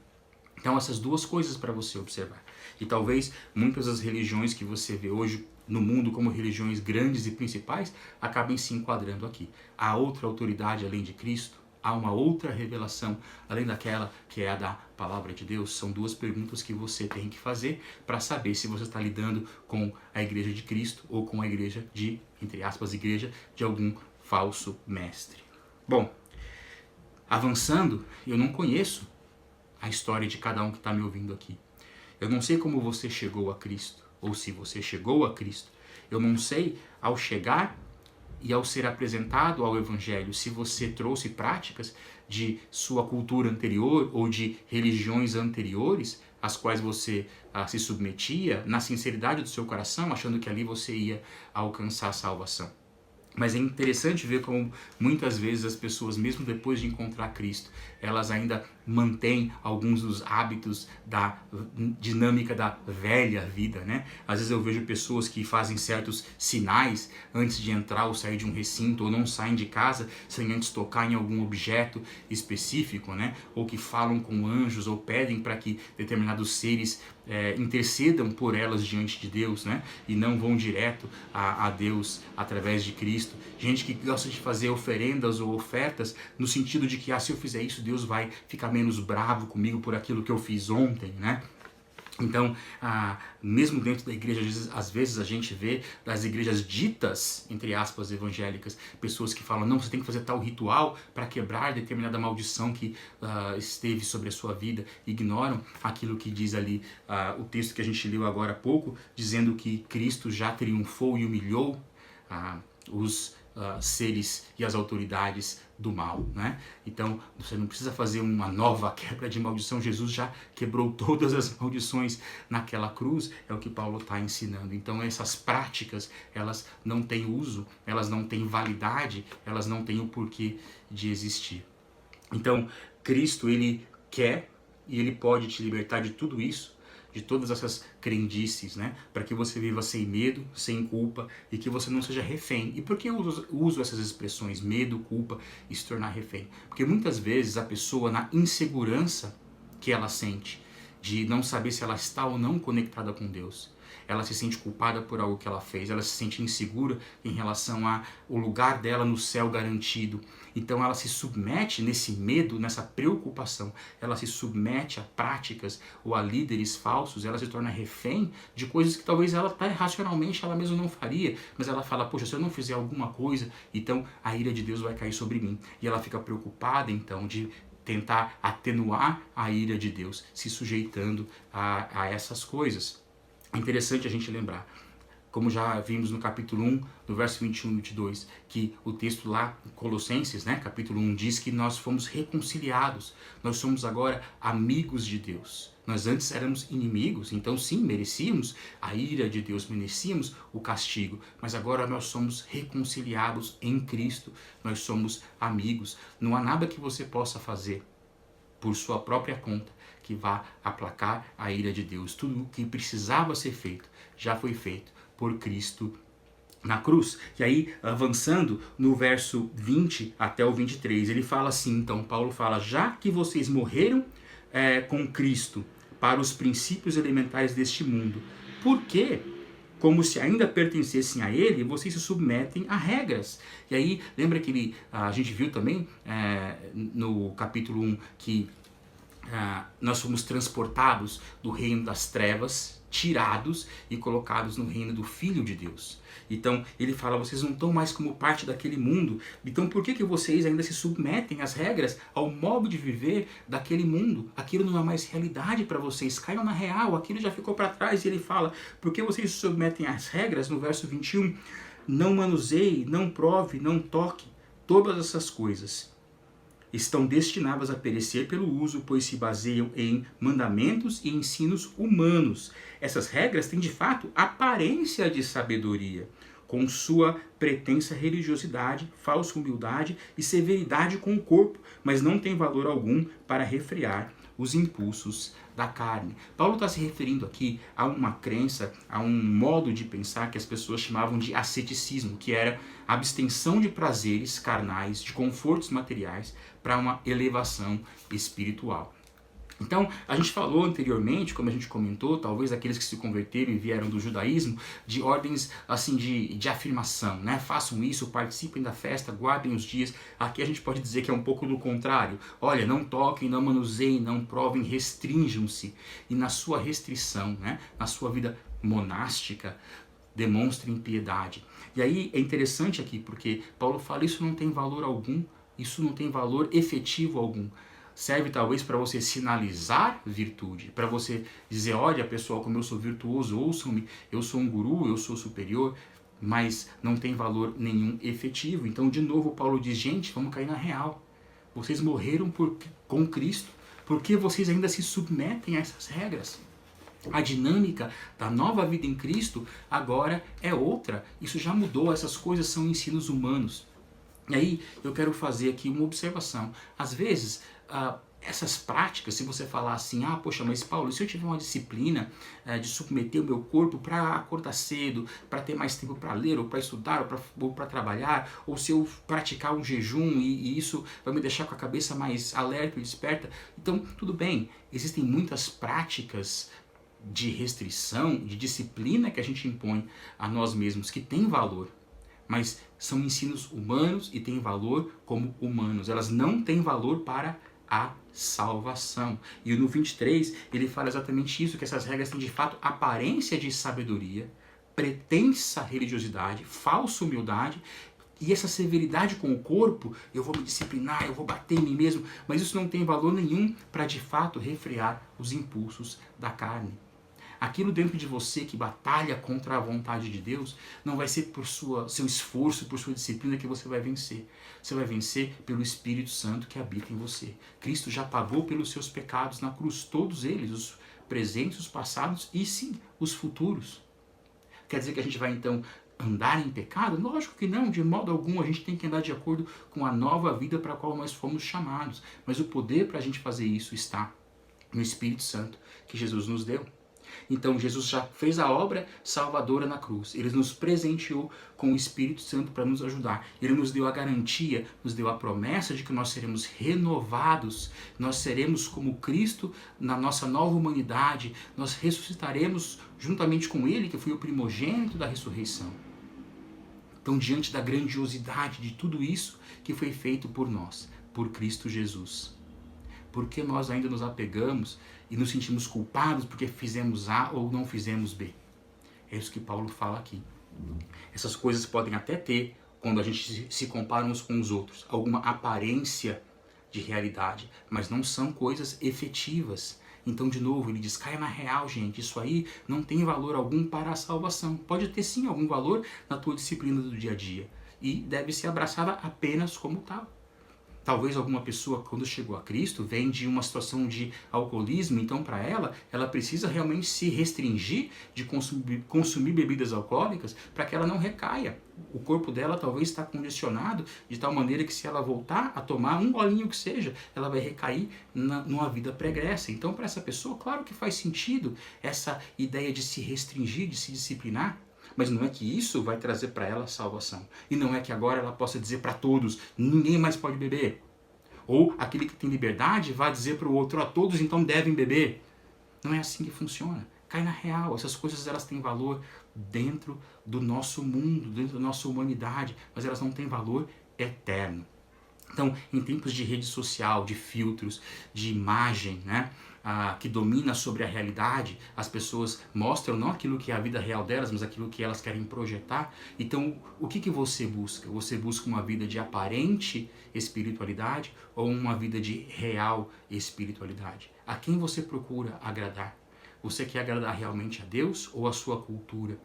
Então, essas duas coisas para você observar. E talvez muitas das religiões que você vê hoje no mundo como religiões grandes e principais acabem se enquadrando aqui. Há outra autoridade além de Cristo? Há uma outra revelação além daquela que é a da palavra de Deus? São duas perguntas que você tem que fazer para saber se você está lidando com a igreja de Cristo ou com a igreja de, entre aspas, igreja de algum falso mestre. Bom, avançando, eu não conheço a história de cada um que está me ouvindo aqui. Eu não sei como você chegou a Cristo, ou se você chegou a Cristo. Eu não sei, ao chegar e ao ser apresentado ao Evangelho, se você trouxe práticas de sua cultura anterior ou de religiões anteriores, às quais você se submetia na sinceridade do seu coração, achando que ali você ia alcançar a salvação. Mas é interessante ver como muitas vezes as pessoas, mesmo depois de encontrar Cristo, elas ainda mantêm alguns dos hábitos da dinâmica da velha vida, né? Às vezes eu vejo pessoas que fazem certos sinais antes de entrar ou sair de um recinto, ou não saem de casa sem antes tocar em algum objeto específico, né? Ou que falam com anjos ou pedem para que determinados seres intercedam por elas diante de Deus, né? E não vão direto a Deus através de Cristo. Gente que gosta de fazer oferendas ou ofertas no sentido de que se eu fizer isso, Deus vai ficar menos bravo comigo por aquilo que eu fiz ontem, né? Então, mesmo dentro da igreja, às vezes a gente vê das igrejas ditas, entre aspas, evangélicas, pessoas que falam: não, você tem que fazer tal ritual para quebrar determinada maldição que esteve sobre a sua vida. Ignoram aquilo que diz ali o texto que a gente leu agora há pouco, dizendo que Cristo já triunfou e humilhou os seres e as autoridades do mal, né? Então você não precisa fazer uma nova quebra de maldição. Jesus já quebrou todas as maldições naquela cruz, é o que Paulo está ensinando. Então essas práticas, elas não têm uso, elas não têm validade, elas não têm o porquê de existir. Então Cristo, ele quer e ele pode te libertar de tudo isso, de todas essas crendices, né? Para que você viva sem medo, sem culpa e que você não seja refém. E por que eu uso essas expressões, medo, culpa e se tornar refém? Porque muitas vezes a pessoa, na insegurança que ela sente, de não saber se ela está ou não conectada com Deus, ela se sente culpada por algo que ela fez, ela se sente insegura em relação ao lugar dela no céu garantido. Então ela se submete nesse medo, nessa preocupação, ela se submete a práticas ou a líderes falsos, ela se torna refém de coisas que talvez ela racionalmente ela mesma não faria, mas ela fala, poxa, se eu não fizer alguma coisa, então a ira de Deus vai cair sobre mim. E ela fica preocupada então de tentar atenuar a ira de Deus, se sujeitando a essas coisas. É interessante a gente lembrar, como já vimos no capítulo 1, no verso 21 e 22, que o texto lá, Colossenses, né, capítulo 1, diz que nós fomos reconciliados, nós somos agora amigos de Deus. Nós antes éramos inimigos, então sim, merecíamos a ira de Deus, merecíamos o castigo, mas agora nós somos reconciliados em Cristo, nós somos amigos. Não há nada que você possa fazer por sua própria conta que vá aplacar a ira de Deus. Tudo o que precisava ser feito já foi feito por Cristo na cruz. E aí, avançando no verso 20 até o 23, ele fala assim, então Paulo fala, já que vocês morreram com Cristo para os princípios elementares deste mundo, por que, como se ainda pertencessem a ele, vocês se submetem a regras? E aí, lembra que a gente viu também no capítulo 1 que nós fomos transportados do reino das trevas, tirados e colocados no reino do Filho de Deus. Então ele fala, vocês não estão mais como parte daquele mundo, então por que vocês ainda se submetem às regras, ao modo de viver daquele mundo? Aquilo não é mais realidade para vocês, caiam na real, aquilo já ficou para trás. E ele fala, por que vocês se submetem às regras? No verso 21, não manuseie, não prove, não toque, todas essas coisas estão destinadas a perecer pelo uso, pois se baseiam em mandamentos e ensinos humanos. Essas regras têm de fato aparência de sabedoria, com sua pretensa religiosidade, falsa humildade e severidade com o corpo, mas não tem valor algum para refrear os impulsos da carne. Paulo está se referindo aqui a uma crença, a um modo de pensar que as pessoas chamavam de asceticismo, que era a abstenção de prazeres carnais, de confortos materiais, para uma elevação espiritual. Então, a gente falou anteriormente, como a gente comentou, talvez aqueles que se converteram e vieram do judaísmo, de ordens assim de afirmação, né? Façam isso, participem da festa, guardem os dias. Aqui a gente pode dizer que é um pouco do contrário. Olha, não toquem, não manuseiem, não provem, restringam-se. E na sua restrição, né? Na sua vida monástica, demonstrem piedade. E aí é interessante aqui, porque Paulo fala, isso não tem valor algum, isso não tem valor efetivo algum. Serve talvez para você sinalizar virtude, para você dizer, olha pessoal, como eu sou virtuoso, ouçam-me, eu sou um guru, eu sou superior, mas não tem valor nenhum efetivo. Então, de novo, Paulo diz, gente, vamos cair na real. Vocês morreram com Cristo, porque vocês ainda se submetem a essas regras. A dinâmica da nova vida em Cristo agora é outra. Isso já mudou, essas coisas são ensinos humanos. E aí eu quero fazer aqui uma observação. Às vezes, essas práticas, se você falar assim, poxa, mas Paulo, se eu tiver uma disciplina de submeter o meu corpo para acordar cedo, para ter mais tempo para ler, ou para estudar, ou para trabalhar, ou se eu praticar um jejum e isso vai me deixar com a cabeça mais alerta e desperta, então tudo bem, existem muitas práticas de restrição, de disciplina que a gente impõe a nós mesmos, que tem valor, mas são ensinos humanos e têm valor como humanos. Elas não têm valor para a salvação. E no 23 ele fala exatamente isso, que essas regras têm de fato aparência de sabedoria, pretensa religiosidade, falsa humildade, e essa severidade com o corpo, eu vou me disciplinar, eu vou bater em mim mesmo, mas isso não tem valor nenhum para de fato refrear os impulsos da carne. Aquilo dentro de você que batalha contra a vontade de Deus, não vai ser por seu esforço, por sua disciplina que você vai vencer. Você vai vencer pelo Espírito Santo que habita em você. Cristo já pagou pelos seus pecados na cruz, todos eles, os presentes, os passados e sim, os futuros. Quer dizer que a gente vai então andar em pecado? Lógico que não, de modo algum. A gente tem que andar de acordo com a nova vida para a qual nós fomos chamados. Mas o poder para a gente fazer isso está no Espírito Santo que Jesus nos deu. Então Jesus já fez a obra salvadora na cruz. Ele nos presenteou com o Espírito Santo para nos ajudar. Ele nos deu a garantia, nos deu a promessa de que nós seremos renovados, nós seremos como Cristo na nossa nova humanidade, nós ressuscitaremos juntamente com Ele, que foi o primogênito da ressurreição. Então, diante da grandiosidade de tudo isso que foi feito por nós, por Cristo Jesus, por que nós ainda nos apegamos e nos sentimos culpados porque fizemos A ou não fizemos B? É isso que Paulo fala aqui. Essas coisas podem até ter, quando a gente se compara uns com os outros, alguma aparência de realidade, mas não são coisas efetivas. Então, de novo, ele diz, caia na real, gente, isso aí não tem valor algum para a salvação. Pode ter sim algum valor na tua disciplina do dia a dia e deve ser abraçada apenas como tal. Talvez alguma pessoa, quando chegou a Cristo, vem de uma situação de alcoolismo, então para ela precisa realmente se restringir de consumir bebidas alcoólicas para que ela não recaia. O corpo dela talvez está condicionado de tal maneira que se ela voltar a tomar um golinho que seja, ela vai recair numa vida pregressa. Então para essa pessoa, claro que faz sentido essa ideia de se restringir, de se disciplinar. Mas não é que isso vai trazer para ela salvação. E não é que agora ela possa dizer para todos, ninguém mais pode beber. Ou aquele que tem liberdade vai dizer para o outro, a todos então devem beber. Não é assim que funciona. Cai na real, essas coisas elas têm valor dentro do nosso mundo, dentro da nossa humanidade, mas elas não têm valor eterno. Então, em tempos de rede social, de filtros, de imagem, né? Que domina sobre a realidade, as pessoas mostram não aquilo que é a vida real delas, mas aquilo que elas querem projetar. Então, o que você busca? Você busca uma vida de aparente espiritualidade ou uma vida de real espiritualidade? A quem você procura agradar? Você quer agradar realmente a Deus ou a sua cultura?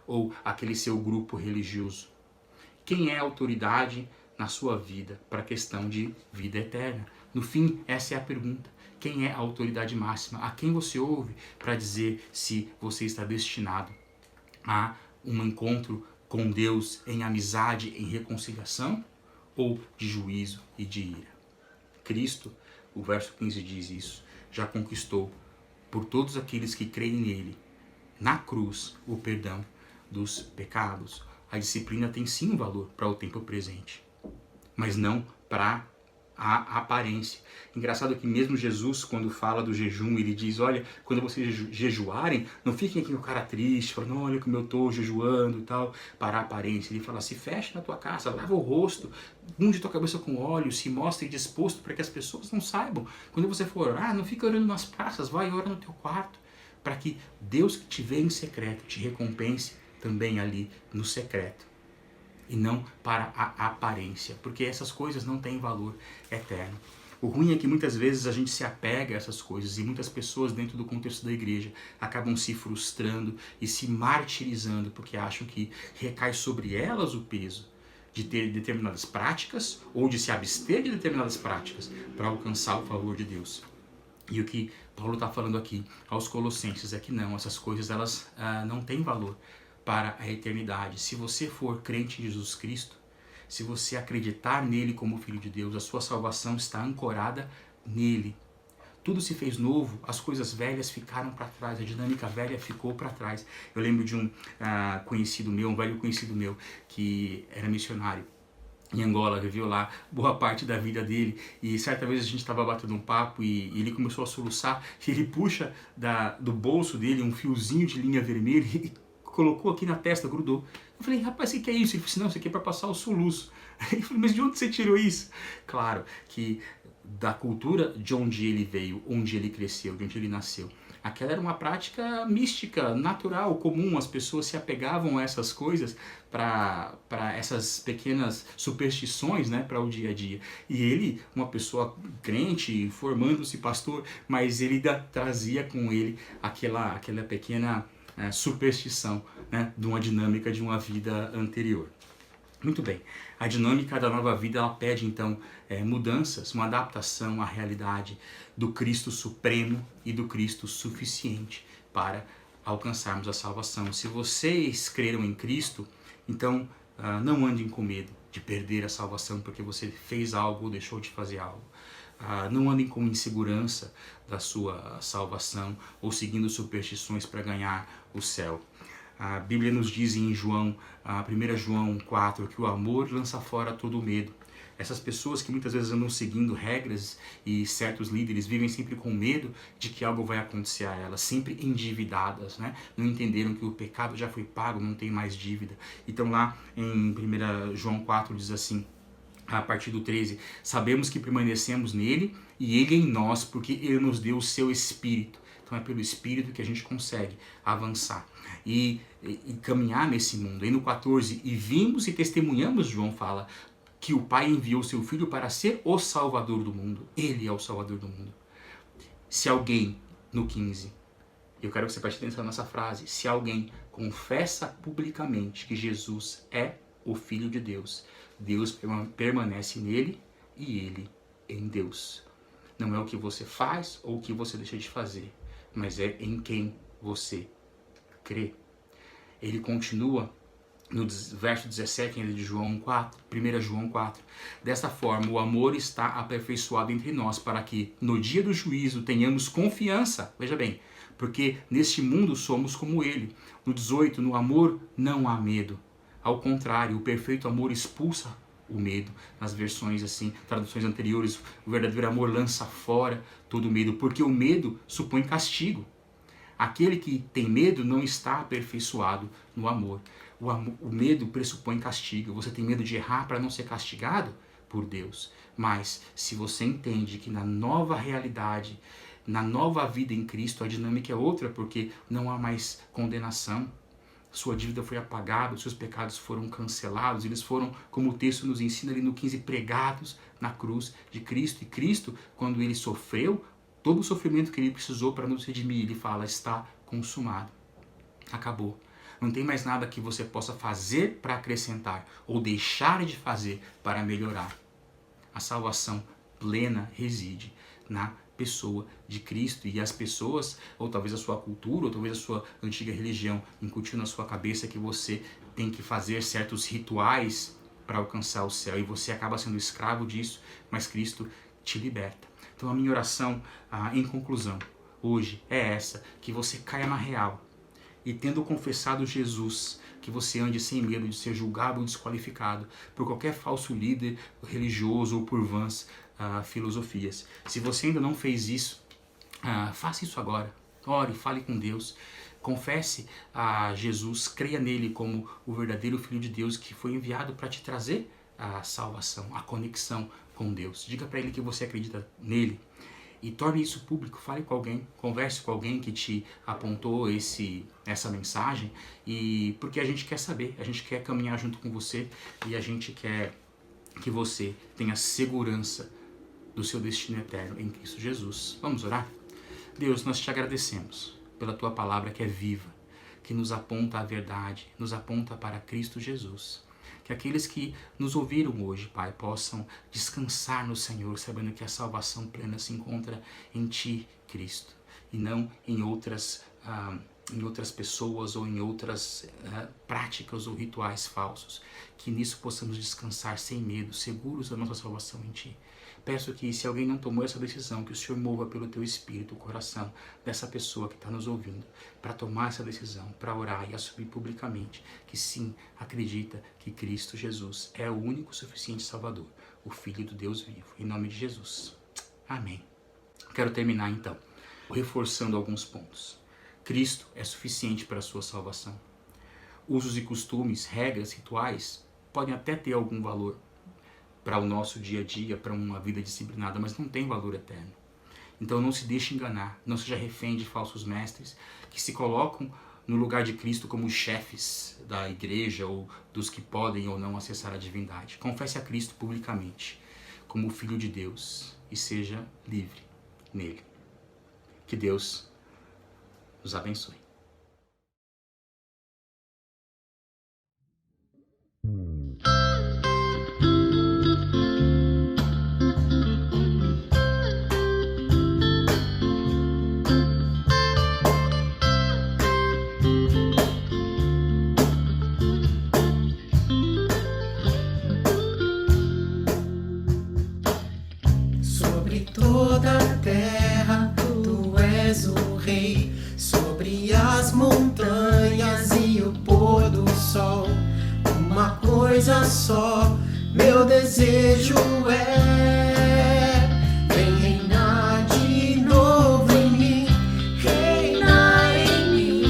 Ou aquele seu grupo religioso? Quem é a autoridade na sua vida para a questão de vida eterna? No fim, essa é a pergunta. Quem é a autoridade máxima? A quem você ouve para dizer se você está destinado a um encontro com Deus em amizade, em reconciliação ou de juízo e de ira? Cristo, o verso 15 diz isso, já conquistou por todos aqueles que creem nele, na cruz, o perdão dos pecados. A disciplina tem sim um valor para o tempo presente, mas não para a aparência. Engraçado que mesmo Jesus, quando fala do jejum, ele diz, olha, quando vocês jejuarem, não fiquem aqui com o cara triste, falando, olha como eu estou jejuando e tal, para a aparência. Ele fala, se fecha na tua casa, lava o rosto, unge tua cabeça com óleo, se mostre disposto para que as pessoas não saibam. Quando você for orar, não fica orando nas praças, vai e ora no teu quarto, para que Deus que te vê em secreto te recompense também ali no secreto. E não para a aparência, porque essas coisas não têm valor eterno. O ruim é que muitas vezes a gente se apega a essas coisas e muitas pessoas dentro do contexto da igreja acabam se frustrando e se martirizando porque acham que recai sobre elas o peso de ter determinadas práticas ou de se abster de determinadas práticas para alcançar o favor de Deus. E o que Paulo está falando aqui aos Colossenses é que não, essas coisas elas não têm valor para a eternidade. Se você for crente em Jesus Cristo, se você acreditar nele como Filho de Deus, a sua salvação está ancorada nele. Tudo se fez novo, as coisas velhas ficaram para trás, a dinâmica velha ficou para trás. Eu lembro de um conhecido meu, um velho conhecido meu, que era missionário em Angola, viveu lá boa parte da vida dele, e certa vez a gente estava batendo um papo e ele começou a soluçar, e ele puxa do bolso dele um fiozinho de linha vermelha e colocou aqui na testa, grudou. Eu falei, rapaz, o que é isso? Ele falou assim, não, isso aqui é para passar o soluço. Eu falei, mas de onde você tirou isso? Claro que da cultura de onde ele veio, onde ele cresceu, de onde ele nasceu. Aquela era uma prática mística, natural, comum. As pessoas se apegavam a essas coisas, para essas pequenas superstições, né, para o dia a dia. E ele, uma pessoa crente, formando-se pastor, mas ele trazia com ele aquela pequena superstição, né, de uma dinâmica de uma vida anterior. Muito bem, a dinâmica da nova vida, ela pede então mudanças, uma adaptação à realidade do Cristo supremo e do Cristo suficiente para alcançarmos a salvação. Se vocês creram em Cristo, então não andem com medo de perder a salvação porque você fez algo ou deixou de fazer algo. Não andem com insegurança da sua salvação ou seguindo superstições para ganhar o céu. A Bíblia nos diz em João, 1 João 4, que o amor lança fora todo medo. Essas pessoas que muitas vezes andam seguindo regras e certos líderes vivem sempre com medo de que algo vai acontecer a elas, sempre endividadas, né? Não entenderam que o pecado já foi pago, não tem mais dívida. Então lá em 1 João 4 diz assim, a partir do 13, sabemos que permanecemos nele e ele em nós, porque ele nos deu o seu Espírito. Então é pelo Espírito que a gente consegue avançar e caminhar nesse mundo. Aí no 14, e vimos e testemunhamos, João fala, que o Pai enviou seu Filho para ser o Salvador do mundo. Ele é o Salvador do mundo. Se alguém, no 15, eu quero que você preste atenção nessa frase, se alguém confessa publicamente que Jesus é o Filho de Deus, Deus permanece nele e ele em Deus. Não é o que você faz ou o que você deixa de fazer, mas é em quem você crê. Ele continua no verso 17 ainda de João 4, 1 João 4. Desta forma, o amor está aperfeiçoado entre nós para que, no dia do juízo, tenhamos confiança. Veja bem, porque neste mundo somos como ele. No 18, no amor não há medo. Ao contrário, o perfeito amor expulsa o medo. Nas versões assim, traduções anteriores, o verdadeiro amor lança fora todo medo, porque o medo supõe castigo. Aquele que tem medo não está aperfeiçoado no amor. O medo pressupõe castigo. Você tem medo de errar para não ser castigado por Deus. Mas se você entende que na nova realidade, na nova vida em Cristo, a dinâmica é outra, porque não há mais condenação. Sua dívida foi apagada, os seus pecados foram cancelados, eles foram, como o texto nos ensina ali no 15, pregados na cruz de Cristo. E Cristo, quando ele sofreu, todo o sofrimento que ele precisou para nos redimir, ele fala, está consumado. Acabou. Não tem mais nada que você possa fazer para acrescentar ou deixar de fazer para melhorar. A salvação plena reside na pessoa de Cristo, e as pessoas, ou talvez a sua cultura, ou talvez a sua antiga religião, incutiu na sua cabeça que você tem que fazer certos rituais para alcançar o céu, e você acaba sendo escravo disso, mas Cristo te liberta. Então a minha oração, em conclusão, hoje é essa, que você caia na real, e tendo confessado Jesus, que você ande sem medo de ser julgado ou desqualificado por qualquer falso líder religioso ou por vãs filosofias. Se você ainda não fez isso, faça isso agora. Ore, fale com Deus, confesse a Jesus, creia nele como o verdadeiro Filho de Deus que foi enviado para te trazer a salvação, a conexão com Deus. Diga para ele que você acredita nele e torne isso público. Fale com alguém, converse com alguém que te apontou essa mensagem, e porque a gente quer saber, a gente quer caminhar junto com você e a gente quer que você tenha segurança do seu destino eterno em Cristo Jesus. Vamos orar? Deus, nós te agradecemos pela tua palavra que é viva, que nos aponta a verdade, nos aponta para Cristo Jesus. Que aqueles que nos ouviram hoje, Pai, possam descansar no Senhor, sabendo que a salvação plena se encontra em Ti, Cristo, e não em outras pessoas ou em outras práticas ou rituais falsos. Que nisso possamos descansar sem medo, seguros da nossa salvação em Ti. Peço que, se alguém não tomou essa decisão, que o Senhor mova pelo Teu Espírito o coração dessa pessoa que está nos ouvindo, para tomar essa decisão, para orar e assumir publicamente que sim, acredita que Cristo Jesus é o único suficiente Salvador, o Filho do Deus vivo. Em nome de Jesus. Amém. Quero terminar então, reforçando alguns pontos. Cristo é suficiente para a sua salvação. Usos e costumes, regras, rituais podem até ter algum valor para o nosso dia a dia, para uma vida disciplinada, mas não tem valor eterno. Então não se deixe enganar, não seja refém de falsos mestres que se colocam no lugar de Cristo como chefes da igreja ou dos que podem ou não acessar a divindade. Confesse a Cristo publicamente como o Filho de Deus e seja livre nele. Que Deus nos abençoe. Sobre toda a terra, tu és o rei, sobre as montanhas e o pôr do sol. Uma coisa só, meu desejo é: vem reinar de novo em mim, reinar em mim,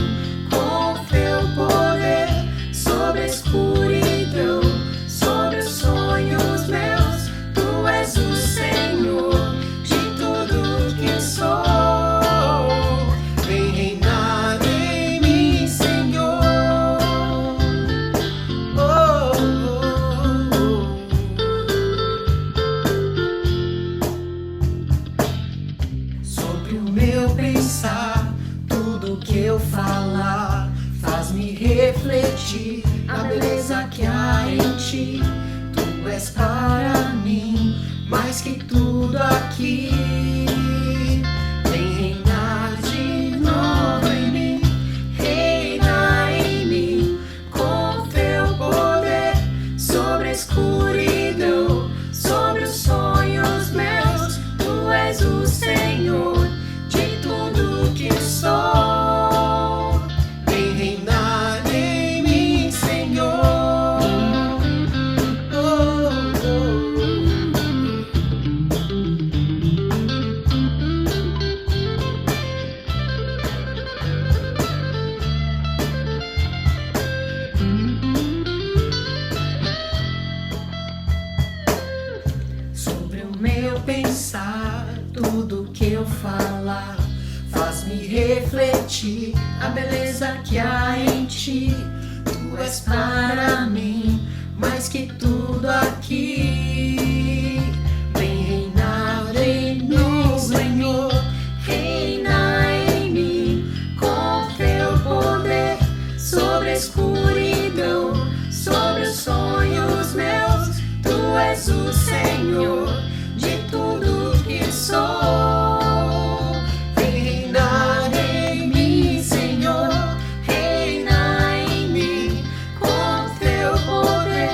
com teu poder, sobre a escuridão, sobre os sonhos meus. Tu és o Senhor de tudo que sou. Vem reinar em mim, Senhor. Oh, oh, oh. Sobre o meu pensar, tudo que eu falar, faz-me refletir a beleza que há em ti. Tu és para mim mais que tudo aqui. Vem reinar de novo em mim, reinar em mim, com teu poder, sobre a escuridão, sobre os sonhos meus. Tu és o Senhor de tudo que sou. Vem reinar em mim, Senhor. Sobre o meu pensar, tudo que eu falar, faz-me refletir a beleza que há em ti. Tu és para mim mais que tudo aqui. Vem reinar em mim, Senhor, reinar em mim, com teu poder, sobre a escuridão, sobre os sonhos meus. Tu és o Senhor de tudo que sou. Vem reinar em mim, Senhor, reinar em mim, com teu poder,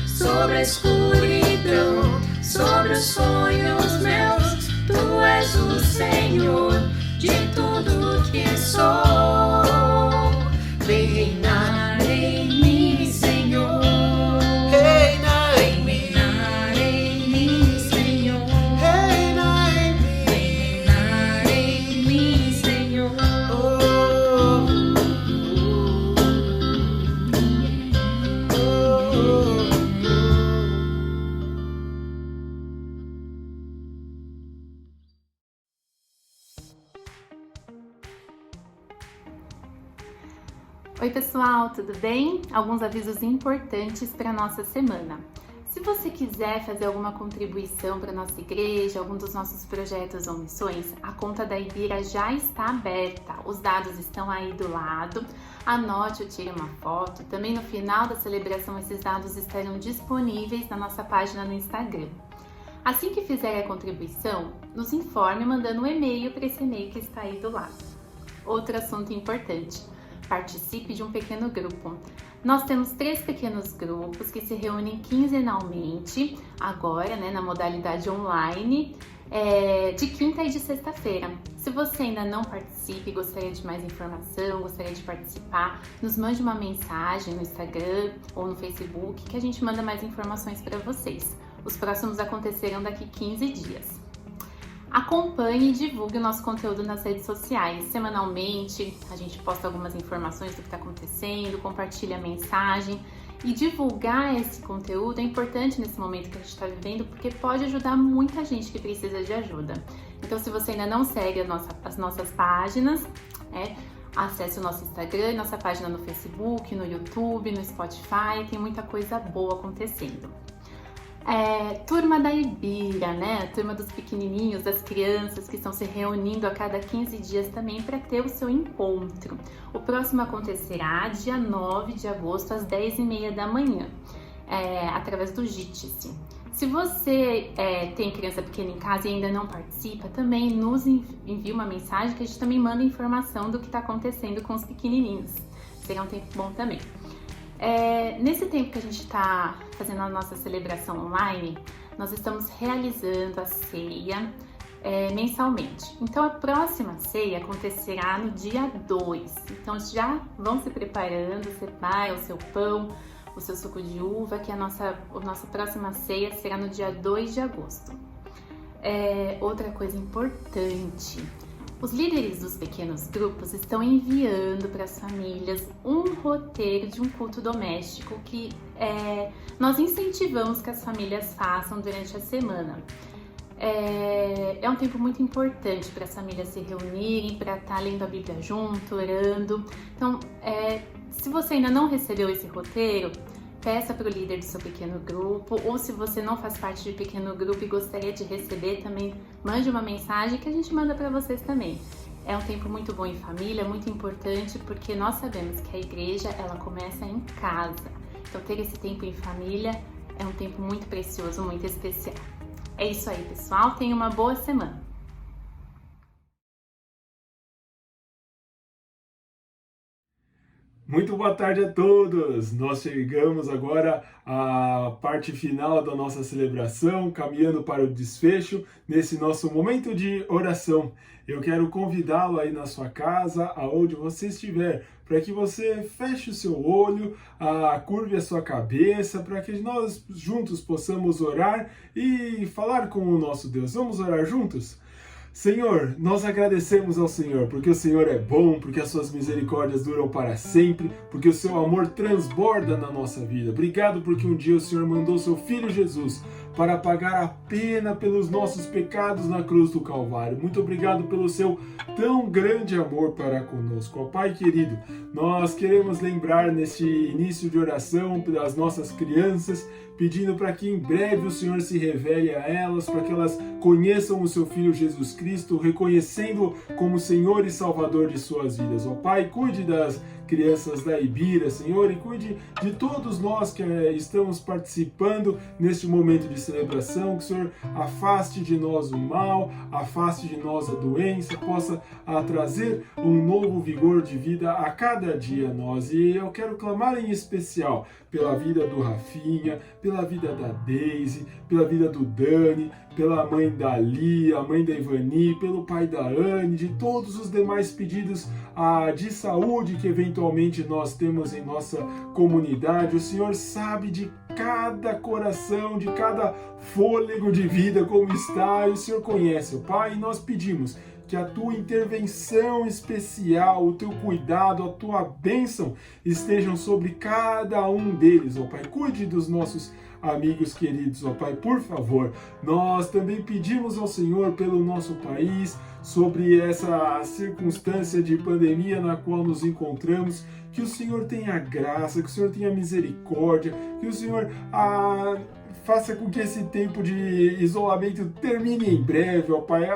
sobre a escuridão, sobre os sonhos meus. Tu és o Senhor de tudo que sou. Vem reinar em mim, Senhor. Reinar em mim, Senhor. Reinar em mim, Senhor. Oh, oh, oh. Oi pessoal, tudo bem? Alguns avisos importantes para nossa semana. Se você quiser fazer alguma contribuição para nossa igreja, algum dos nossos projetos ou missões, a conta da Ibira já está aberta. Os dados estão aí do lado. Anote ou tire uma foto. Também no final da celebração esses dados estarão disponíveis na nossa página no Instagram. Assim que fizer a contribuição, nos informe mandando um e-mail para esse e-mail que está aí do lado. Outro assunto importante: participe de um pequeno grupo. Nós temos 3 pequenos grupos que se reúnem quinzenalmente, agora, na modalidade online, de quinta e de sexta-feira. Se você ainda não participa e gostaria de mais informação, gostaria de participar, nos mande uma mensagem no Instagram ou no Facebook que a gente manda mais informações para vocês. Os próximos acontecerão daqui 15 dias. Acompanhe e divulgue o nosso conteúdo nas redes sociais. Semanalmente a gente posta algumas informações do que está acontecendo, compartilha a mensagem. E divulgar esse conteúdo é importante nesse momento que a gente está vivendo, porque pode ajudar muita gente que precisa de ajuda. Então, se você ainda não segue as nossas páginas, acesse o nosso Instagram, nossa página no Facebook, no YouTube, no Spotify, tem muita coisa boa acontecendo. Turma da Ibira, né? A turma dos pequenininhos, das crianças que estão se reunindo a cada 15 dias também para ter o seu encontro. O próximo acontecerá dia 9 de agosto, às 10h30 da manhã, através do Jitsi. Se você tem criança pequena em casa e ainda não participa, também nos envie uma mensagem que a gente também manda informação do que está acontecendo com os pequenininhos. Será um tempo bom também. Nesse tempo que a gente está fazendo a nossa celebração online, nós estamos realizando a ceia mensalmente. Então, a próxima ceia acontecerá no dia 2. Então, já vão se preparando, separe o seu pão, o seu suco de uva, que a nossa próxima ceia será no dia 2 de agosto. Outra coisa importante, os líderes dos pequenos grupos estão enviando para as famílias um roteiro de um culto doméstico que nós incentivamos que as famílias façam durante a semana. É um tempo muito importante para as famílias se reunirem, para estar lendo a Bíblia junto, orando. Então, se você ainda não recebeu esse roteiro, peça para o líder do seu pequeno grupo, ou se você não faz parte de pequeno grupo e gostaria de receber, também mande uma mensagem que a gente manda para vocês também. É um tempo muito bom em família, muito importante, porque nós sabemos que a igreja, ela começa em casa. Então, ter esse tempo em família é um tempo muito precioso, muito especial. É isso aí, pessoal. Tenha uma boa semana. Muito boa tarde a todos! Nós chegamos agora à parte final da nossa celebração, caminhando para o desfecho, nesse nosso momento de oração. Eu quero convidá-lo aí na sua casa, aonde você estiver, para que você feche o seu olho, curve a sua cabeça, para que nós juntos possamos orar e falar com o nosso Deus. Vamos orar juntos? Senhor, nós agradecemos ao Senhor, porque o Senhor é bom, porque as suas misericórdias duram para sempre, porque o seu amor transborda na nossa vida. Obrigado porque um dia o Senhor mandou seu Filho Jesus para pagar a pena pelos nossos pecados na cruz do Calvário. Muito obrigado pelo seu tão grande amor para conosco. Ó Pai querido, nós queremos lembrar neste início de oração das nossas crianças, pedindo para que em breve o Senhor se revele a elas, para que elas conheçam o seu Filho Jesus Cristo, reconhecendo-o como Senhor e Salvador de suas vidas. Ó Pai, cuide das crianças da Ibira, Senhor, e cuide de todos nós que estamos participando neste momento de celebração, que o Senhor afaste de nós o mal, afaste de nós a doença, possa trazer um novo vigor de vida a cada dia a nós. E eu quero clamar em especial pela vida do Rafinha, pela vida da Deise, pela vida do Dani, pela mãe da Lia, a mãe da Ivani, pelo pai da Anne, de todos os demais pedidos de saúde que eventualmente nós temos em nossa comunidade. O Senhor sabe de cada coração, de cada fôlego de vida como está, e o Senhor conhece, ó Pai, e nós pedimos que a tua intervenção especial, o teu cuidado, a tua bênção estejam sobre cada um deles, ó Pai. Cuide dos nossos amigos queridos, ó Pai, por favor. Nós também pedimos ao Senhor pelo nosso país, sobre essa circunstância de pandemia na qual nos encontramos, que o Senhor tenha graça, que o Senhor tenha misericórdia, que o Senhor faça com que esse tempo de isolamento termine em breve, ó Pai.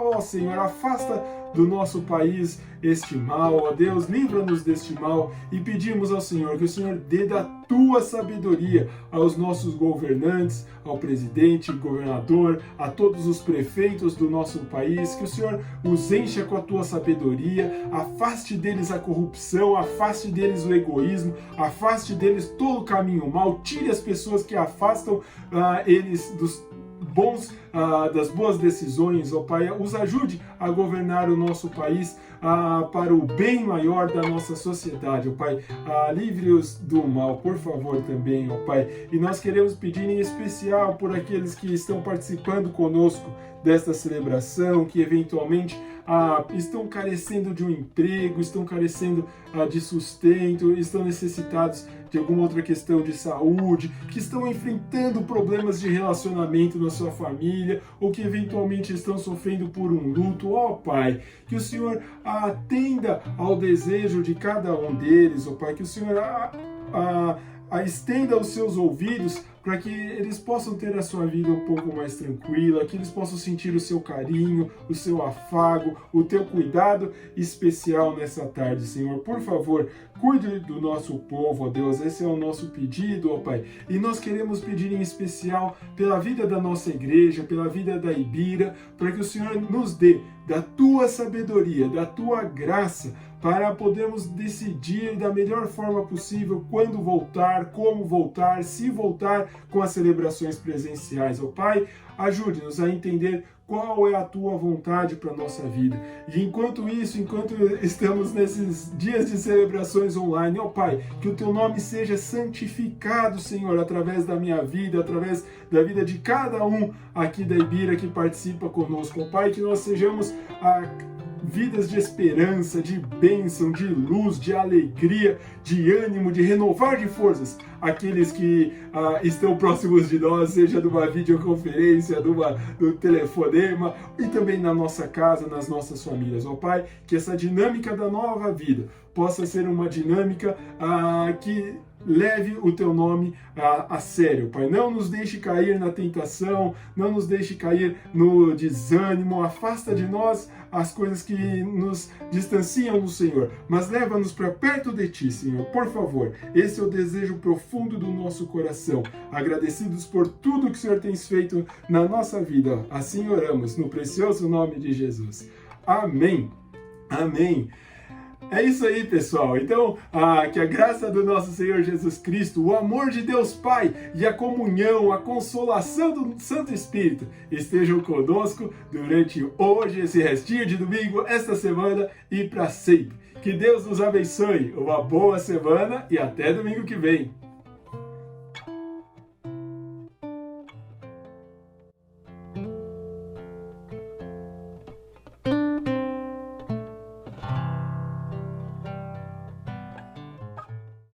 Ó Senhor, afasta do nosso país este mal, ó Deus, livra-nos deste mal, e pedimos ao Senhor que o Senhor dê da tua sabedoria aos nossos governantes, ao presidente, governador, a todos os prefeitos do nosso país, que o Senhor os encha com a tua sabedoria, afaste deles a corrupção, afaste deles o egoísmo, afaste deles todo o caminho mal, tire as pessoas que afastam eles dos das boas decisões, ó Pai, os ajude a governar o nosso país para o bem maior da nossa sociedade, ó Pai. Livre-os do mal, por favor, também, ó Pai. E nós queremos pedir em especial por aqueles que estão participando conosco desta celebração, que eventualmente estão carecendo de um emprego, estão carecendo de sustento, estão necessitados de alguma outra questão de saúde, que estão enfrentando problemas de relacionamento na sua família, ou que eventualmente estão sofrendo por um luto. Ó Pai, que o Senhor atenda ao desejo de cada um deles, ó Pai, que o Senhor estenda os seus ouvidos para que eles possam ter a sua vida um pouco mais tranquila, que eles possam sentir o seu carinho, o seu afago, o teu cuidado especial nessa tarde, Senhor. Por favor, cuide do nosso povo, ó Deus, esse é o nosso pedido, ó Pai. E nós queremos pedir em especial pela vida da nossa igreja, pela vida da Ibira, para que o Senhor nos dê da tua sabedoria, da tua graça, para podermos decidir da melhor forma possível quando voltar, como voltar, se voltar com as celebrações presenciais. Ó Pai, ajude-nos a entender qual é a tua vontade para a nossa vida. E enquanto estamos nesses dias de celebrações online, ó Pai, que o teu nome seja santificado, Senhor, através da minha vida, através da vida de cada um aqui da Ibira que participa conosco. Ó Pai, que nós sejamos vidas de esperança, de bênção, de luz, de alegria, de ânimo, de renovar de forças aqueles que estão próximos de nós, seja numa videoconferência, no telefonema e também na nossa casa, nas nossas famílias. Ó Pai, que essa dinâmica da nova vida possa ser uma dinâmica que leve o teu nome a sério, Pai. Não nos deixe cair na tentação, não nos deixe cair no desânimo, afasta de nós as coisas que nos distanciam do Senhor, mas leva-nos para perto de Ti, Senhor, por favor. Esse é o desejo profundo do nosso coração, agradecidos por tudo que o Senhor tem feito na nossa vida. Assim oramos, no precioso nome de Jesus. Amém. Amém. É isso aí, pessoal. Então, que a graça do nosso Senhor Jesus Cristo, o amor de Deus Pai e a comunhão, a consolação do Santo Espírito estejam conosco durante hoje, esse restinho de domingo, esta semana e para sempre. Que Deus nos abençoe. Uma boa semana e até domingo que vem.